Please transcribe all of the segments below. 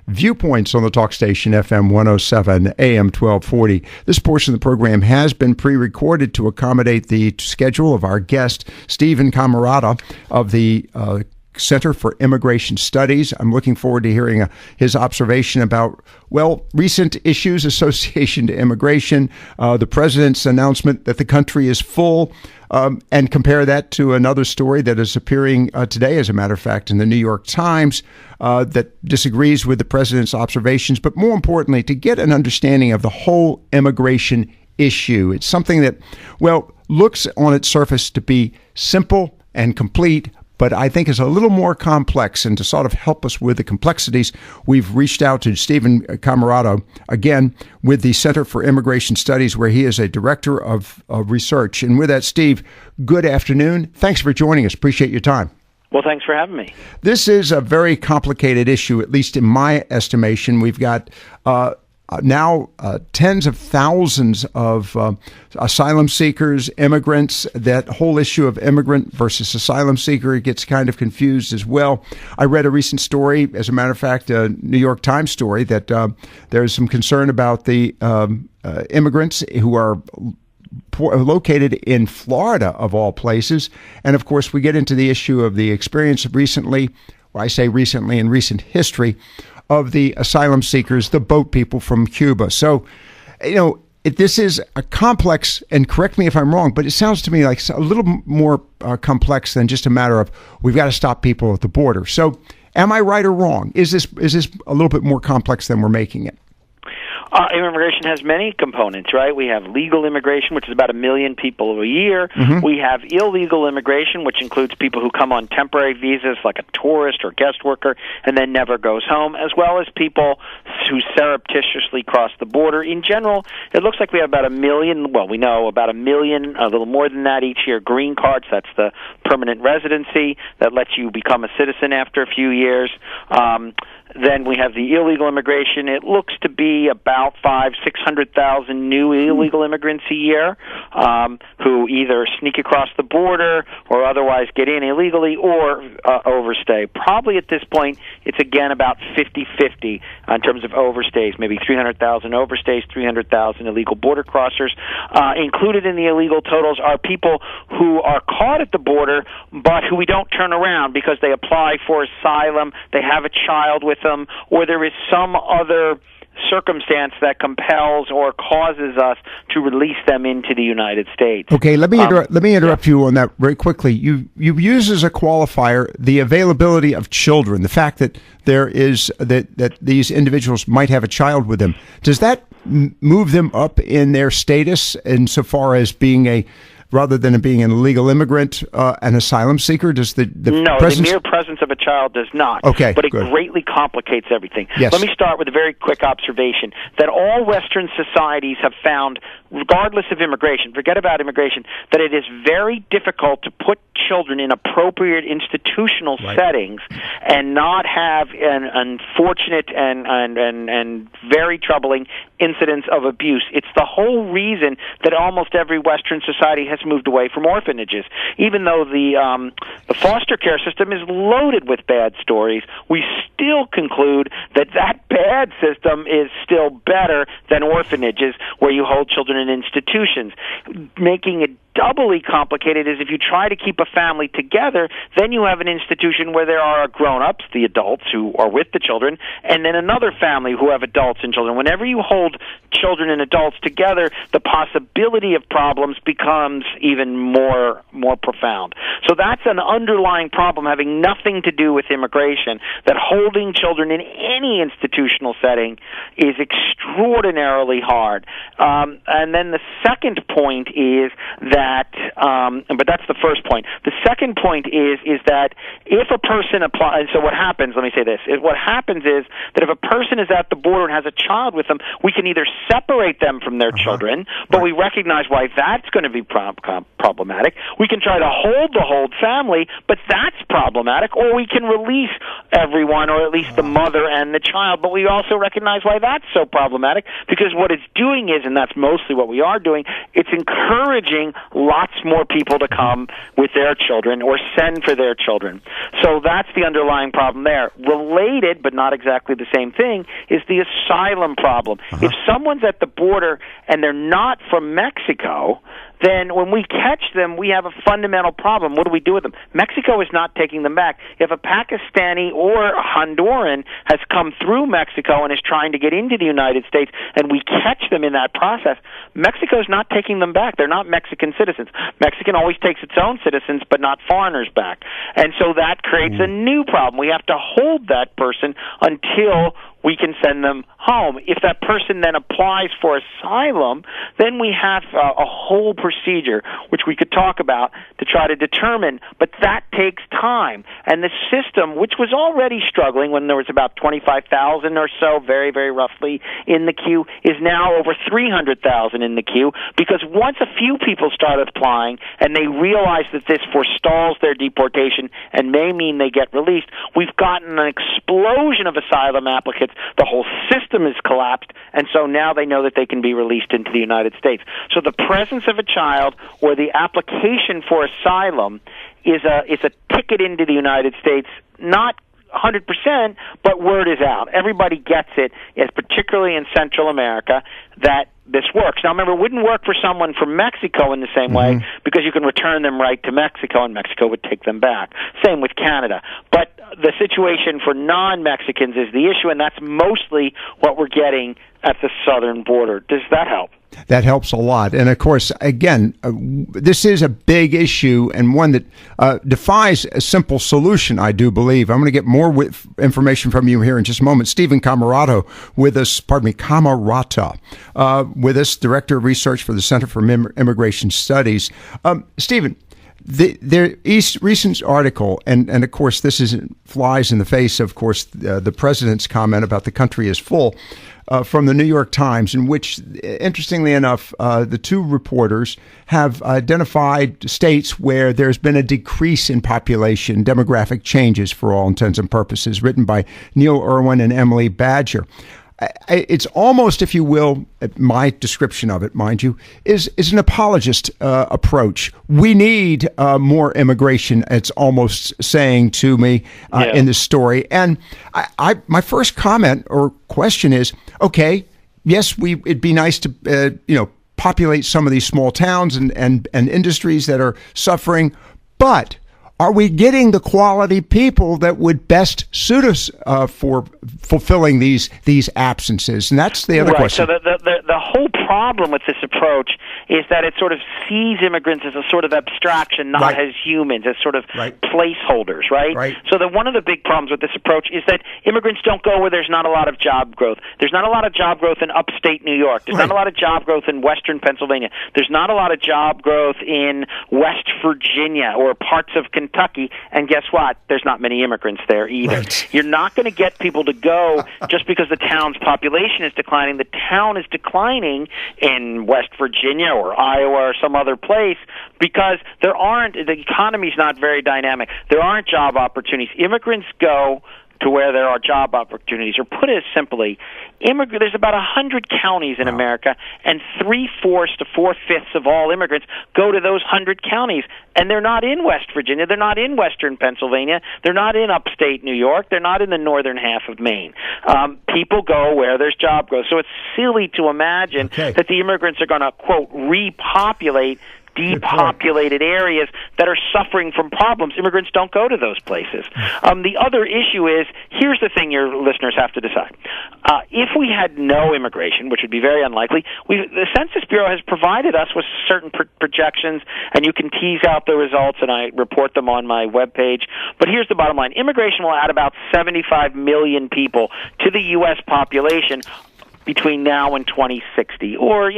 Viewpoints on the talk station FM 107 AM 1240. This portion of the program has been pre-recorded to accommodate the schedule of our guest, Steven Camarota of the Center for Immigration Studies. I'm looking forward to hearing his observation about, recent issues association to immigration, the president's announcement that the country is full, and compare that to another story that is appearing today, as a matter of fact, in the New York Times that disagrees with the president's observations, but more importantly, to get an understanding of the whole immigration issue. It's something that, looks on its surface to be simple and complete, but I think is a little more complex. And to sort of help us with the complexities, we've reached out to Steven Camarota, again, with the Center for Immigration Studies, where he is a director of research. And with that, Steve, good afternoon. Thanks for joining us. Appreciate your time. Well, thanks for having me. This is a very complicated issue, at least in my estimation. We've got now tens of thousands of asylum seekers, immigrants. That whole issue of immigrant versus asylum seeker gets kind of confused as well. I read a recent story, as a matter of fact, a New York Times story, that there's some concern about the immigrants who are located in Florida, of all places. And of course, we get into the issue of the experience recently, I say recently in recent history, of the asylum seekers, the boat people from Cuba. So, this is a complex, and correct me if I'm wrong, but it sounds to me like a little more complex than just a matter of we've got to stop people at the border. So am I right or wrong? Is this a little bit more complex than we're making it? Immigration has many components, right? We have legal immigration, which is about 1 million people a year. Mm-hmm. We have illegal immigration, which includes people who come on temporary visas, like a tourist or guest worker, and then never goes home, as well as people who surreptitiously cross the border. In general, it looks like we have about 1 million, we know about 1 million, a little more than that each year, green cards. That's the permanent residency that lets you become a citizen after a few years. Then we have the illegal immigration. It looks to be about 600,000 new illegal immigrants a year who either sneak across the border or otherwise get in illegally or overstay. Probably at this point, it's again about 50-50 in terms of overstays, maybe 300,000 overstays, 300,000 illegal border crossers. Included in the illegal totals are people who are caught at the border but who we don't turn around because they apply for asylum, they have a child with them, or there is some other circumstance that compels or causes us to release them into the United States. Okay, let me interrupt you on that very quickly. You use as a qualifier the availability of children, the fact that there is that these individuals might have a child with them. Does that move them up in their status insofar as being rather than being an illegal immigrant, an asylum seeker? Does the mere presence of a child does not. Okay, but it good. Greatly complicates everything. Yes. Let me start with a very quick observation that all Western societies have found, regardless of immigration, forget about immigration, that it is very difficult to put children in appropriate institutional settings and not have an unfortunate and very troubling incidents of abuse. It's the whole reason that almost every Western society has moved away from orphanages. Even though the foster care system is loaded with bad stories, we still conclude that bad system is still better than orphanages where you hold children in institutions. Making it doubly complicated is if you try to keep a family together, then you have an institution where there are grown-ups, the adults who are with the children, and then another family who have adults and children. Whenever you hold children and adults together, the possibility of problems becomes even more profound. So that's an underlying problem having nothing to do with immigration, that holding children in any institutional setting is extraordinarily hard. And then the second point is that but that's the first point. The second point is that if a person applies, so what happens, let me say this, what happens is that if a person is at the border and has a child with them, we can either separate them from their children, but we recognize why that's going to be problematic. We can try to hold the whole family, but that's problematic, or we can release everyone, or at least the mother and the child, but we also recognize why that's so problematic, because what it's doing is, and that's mostly what we are doing, it's encouraging lots more people to come with their children or send for their children. So that's the underlying problem there. Related, but not exactly the same thing, is the asylum problem. If someone's at the border and they're not from Mexico, then when we catch them, we have a fundamental problem. What do we do with them? Mexico is not taking them back. If a Pakistani or a Honduran has come through Mexico and is trying to get into the United States, and we catch them in that process, Mexico is not taking them back. They're not Mexican citizens. Mexican always takes its own citizens, but not foreigners back. And so that creates a new problem. We have to hold that person until we can send them home. If that person then applies for asylum, then we have a whole procedure, which we could talk about, to try to determine, but that takes time. And the system, which was already struggling when there was about 25,000 or so, very, very roughly, in the queue, is now over 300,000 in the queue, because once a few people start applying and they realize that this forestalls their deportation and may mean they get released, we've gotten an explosion of asylum applicants. The whole system is collapsed, and so now they know that they can be released into the United States. So the presence of a child or the application for asylum is a ticket into the United States, not 100%, but word is out. Everybody gets it, particularly in Central America, that this works. Now, remember, it wouldn't work for someone from Mexico in the same way, because you can return them right to Mexico, and Mexico would take them back. Same with Canada. But the situation for non-Mexicans is the issue, and that's mostly what we're getting at the southern border. Does that help? That helps a lot. And of course, again, this is a big issue and one that defies a simple solution, I do believe. I'm going to get more information from you here in just a moment. Steven Camarota with us, Camarota, with us, Director of Research for the Center for Immigration Studies. Steven, the recent article, and of course this flies in the face, of course, the president's comment about the country is full, from the New York Times, in which, interestingly enough, the two reporters have identified states where there's been a decrease in population, demographic changes for all intents and purposes, written by Neil Irwin and Emily Badger. It's almost, if you will, my description of it, mind you, is an apologist approach. We need more immigration, it's almost saying to me in this story. And my first comment or question is, okay, yes, it'd be nice to populate some of these small towns and industries that are suffering, but are we getting the quality people that would best suit us for fulfilling these absences? And that's the other question. So the whole problem with this approach is that it sort of sees immigrants as a sort of abstraction, not as humans, as sort of placeholders, right? So one of the big problems with this approach is that immigrants don't go where there's not a lot of job growth. There's not a lot of job growth in upstate New York. There's not a lot of job growth in western Pennsylvania. There's not a lot of job growth in West Virginia or parts of Kentucky, and guess what? There's not many immigrants there either. You're not going to get people to go just because the town's population is declining. The town is declining in West Virginia or Iowa or some other place because the economy's not very dynamic. There aren't job opportunities. Immigrants go to where there are job opportunities. Or put it simply, there's about 100 counties in America, and 3/4 to 4/5 of all immigrants go to those 100 counties. And they're not in West Virginia. They're not in western Pennsylvania. They're not in upstate New York. They're not in the northern half of Maine. People go where there's job growth. So it's silly to imagine that the immigrants are going to, quote, repopulate depopulated areas that are suffering from problems. Immigrants don't go to those places. The other issue is, here's the thing your listeners have to decide. If we had no immigration, which would be very unlikely, the Census Bureau has provided us with certain projections, and you can tease out the results, and I report them on my webpage. But here's the bottom line. Immigration will add about 75 million people to the U.S. population between now and 2060, or,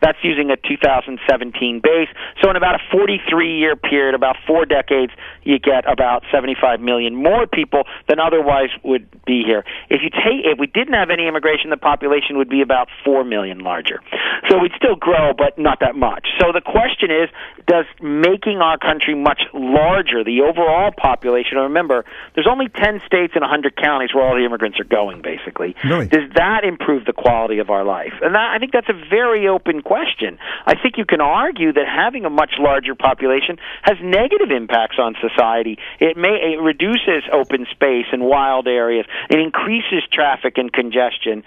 that's using a 2017 base. So in about a 43-year period, about 4 decades, you get about 75 million more people than otherwise would be here. If we didn't have any immigration, the population would be about 4 million larger. So we'd still grow, but not that much. So the question is, does making our country much larger, the overall population, remember, there's only 10 states and 100 counties where all the immigrants are going, basically. Really? Does that improve the quality of our life? And I think that's a very open question. I think you can argue that having a much larger population has negative impacts on society. It reduces open space and wild areas. It increases traffic and congestion.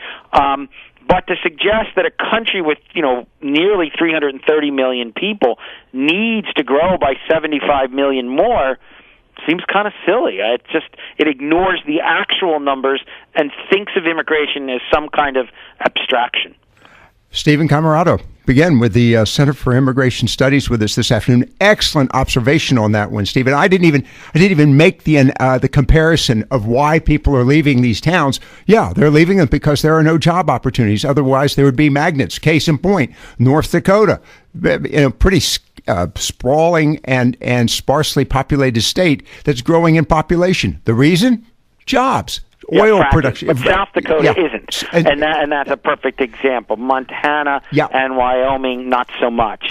But to suggest that a country with, nearly 330 million people needs to grow by 75 million more seems kind of silly. It ignores the actual numbers and thinks of immigration as some kind of abstraction. Steven Camarota, begin with the Center for Immigration Studies with us this afternoon. Excellent observation on that one, Steven. I didn't even make the comparison of why people are leaving these towns. Yeah, they're leaving them because there are no job opportunities. Otherwise, there would be magnets. Case in point, North Dakota, pretty sprawling and sparsely populated state that's growing in population. The reason? Jobs. Oil production. But South Dakota isn't. And that's a perfect example. Montana and Wyoming, not so much.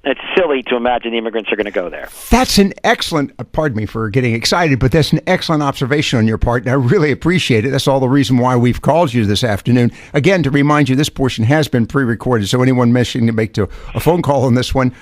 It's silly to imagine the immigrants are going to go there. That's an excellent, pardon me for getting excited, but that's an excellent observation on your part, and I really appreciate it. That's all the reason why we've called you this afternoon. Again, to remind you, this portion has been pre-recorded, so anyone wishing to make a phone call on this one,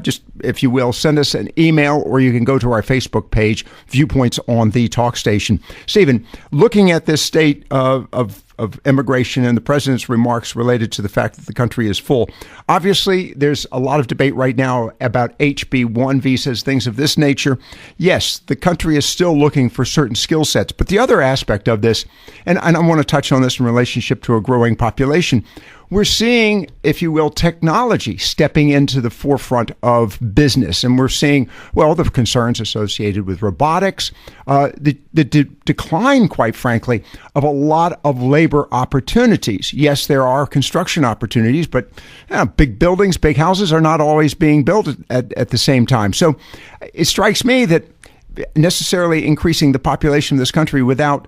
just, if you will, send us an email, or you can go to our Facebook page, Viewpoints on the Talk Station. Steven, looking at this state of immigration and the president's remarks related to the fact that the country is full. Obviously, there's a lot of debate right now about HB1 visas, things of this nature. Yes, the country is still looking for certain skill sets. But the other aspect of this, and I want to touch on this in relationship to a growing population, we're seeing, if you will, technology stepping into the forefront of business. And we're seeing, the concerns associated with robotics, the decline, quite frankly, of a lot of labor opportunities. Yes, there are construction opportunities, but big buildings, big houses are not always being built at the same time. So it strikes me that necessarily increasing the population of this country without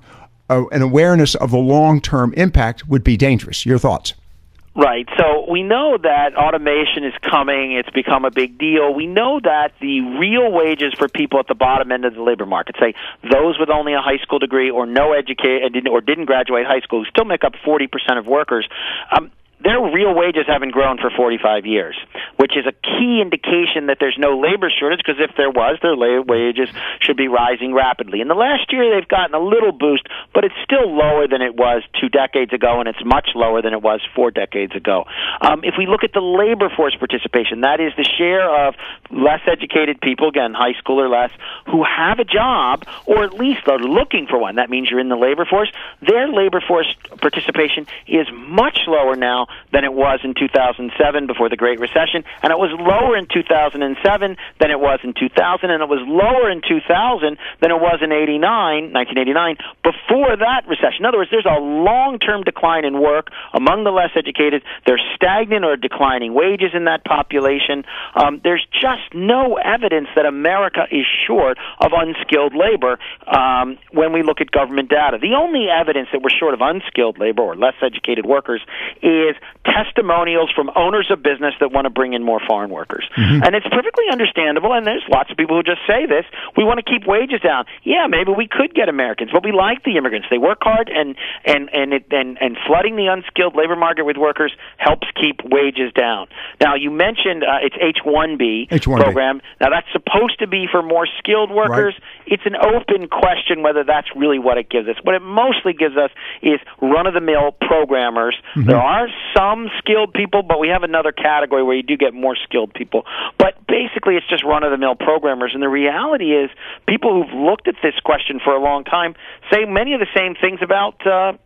an awareness of the long-term impact would be dangerous. Your thoughts? Right. So we know that automation is coming. It's become a big deal. We know that the real wages for people at the bottom end of the labor market, say those with only a high school degree or no education or didn't graduate high school, who still make up 40% of workers, their real wages haven't grown for 45 years, which is a key indication that there's no labor shortage, because if there was, their wages should be rising rapidly. In the last year, they've gotten a little boost, but it's still lower than it was 2 decades ago, and it's much lower than it was 4 decades ago. If we look at the labor force participation, that is the share of less educated people, again, high school or less, who have a job, or at least are looking for one. That means you're in the labor force. Their labor force participation is much lower now than it was in 2007 before the Great Recession, and it was lower in 2007 than it was in 2000, and it was lower in 2000 than it was in 1989, before that recession. In other words, there's a long-term decline in work among the less educated. There's stagnant or declining wages in that population. There's just no evidence that America is short of unskilled labor when we look at government data. The only evidence that we're short of unskilled labor or less educated workers is testimonials from owners of business that want to bring in more foreign workers. Mm-hmm. And it's perfectly understandable, and there's lots of people who just say this, we want to keep wages down. Yeah, maybe we could get Americans, but we like the immigrants. They work hard, and flooding the unskilled labor market with workers helps keep wages down. Now, you mentioned it's H-1B program. Now, that's supposed to be for more skilled workers. Right. It's an open question whether that's really what it gives us. What it mostly gives us is run-of-the-mill programmers. Mm-hmm. There are some skilled people, but we have another category where you do get more skilled people. But basically, it's just run-of-the-mill programmers. And the reality is, people who've looked at this question for a long time say many of the same things about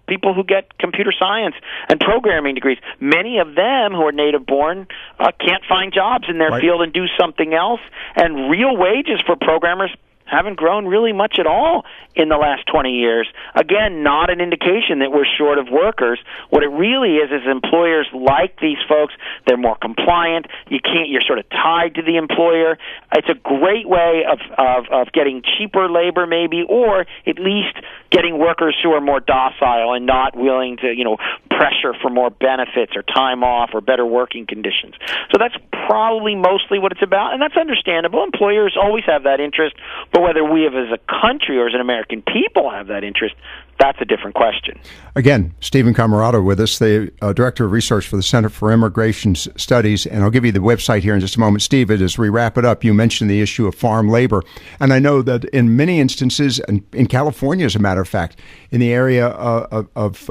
people who get computer science and programming degrees. Many of them who are native-born can't find jobs in their field and do something else. And real wages for programmers haven't grown really much at all in the last 20 years. Again, not an indication that we're short of workers. What it really is employers like these folks. They're more compliant. You're sort of tied to the employer. It's a great way of getting cheaper labor maybe, or at least getting workers who are more docile and not willing to, pressure for more benefits or time off or better working conditions. So that's probably mostly what it's about, and that's understandable. Employers always have that interest, but whether we have as a country or as an American people have that interest, that's a different question. Again, Steven Camarota with us, the Director of Research for the Center for Immigration Studies, and I'll give you the website here in just a moment. Steve, as we wrap it up, you mentioned the issue of farm labor, and I know that in many instances, and in California, as a matter of fact, in the area of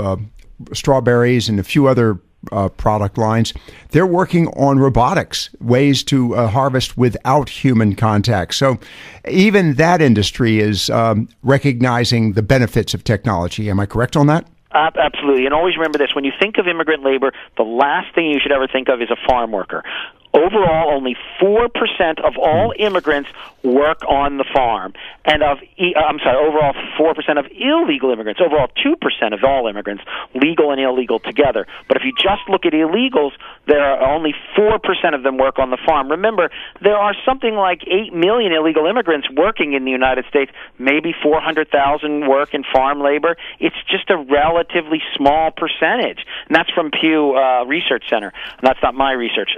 strawberries and a few other product lines, they're working on robotics, ways to harvest without human contact. So even that industry is recognizing the benefits of technology. Am I correct on that? Absolutely. And always remember this. When you think of immigrant labor, the last thing you should ever think of is a farm worker. Overall, only 4% of all immigrants work on the farm, and overall 4% of illegal immigrants. Overall, 2% of all immigrants, legal and illegal together. But if you just look at illegals, there are only 4% of them work on the farm. Remember, there are something like 8 million illegal immigrants working in the United States. Maybe 400,000 work in farm labor. It's just a relatively small percentage, and that's from Pew Research Center. And that's not my research.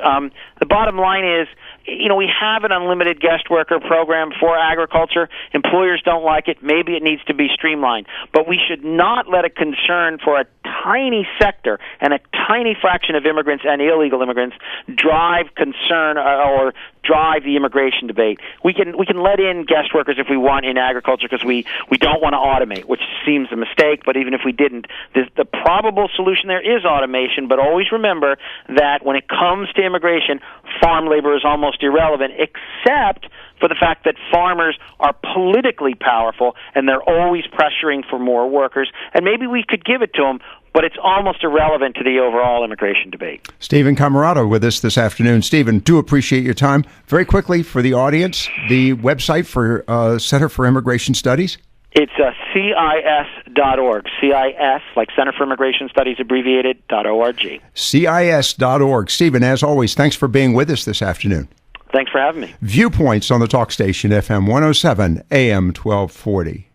The bottom line is, we have an unlimited guest worker program for agriculture. Employers don't like it. Maybe it needs to be streamlined. But we should not let a concern for a tiny sector and a tiny fraction of immigrants and illegal immigrants drive concern or drive the immigration debate. We can let in guest workers if we want in agriculture because we don't want to automate, which seems a mistake, but even if we didn't, the probable solution there is automation, but always remember that when it comes to immigration, farm labor is almost irrelevant, except for the fact that farmers are politically powerful and they're always pressuring for more workers, and maybe we could give it to them, but it's almost irrelevant to the overall immigration debate. Steven Camarota with us this afternoon. Steven, do appreciate your time. Very quickly, for the audience, the website for Center for Immigration Studies? It's CIS.org. CIS, like Center for Immigration Studies, abbreviated, .org. CIS.org. Steven, as always, thanks for being with us this afternoon. Thanks for having me. Viewpoints on the talk station, FM 107, AM 1240.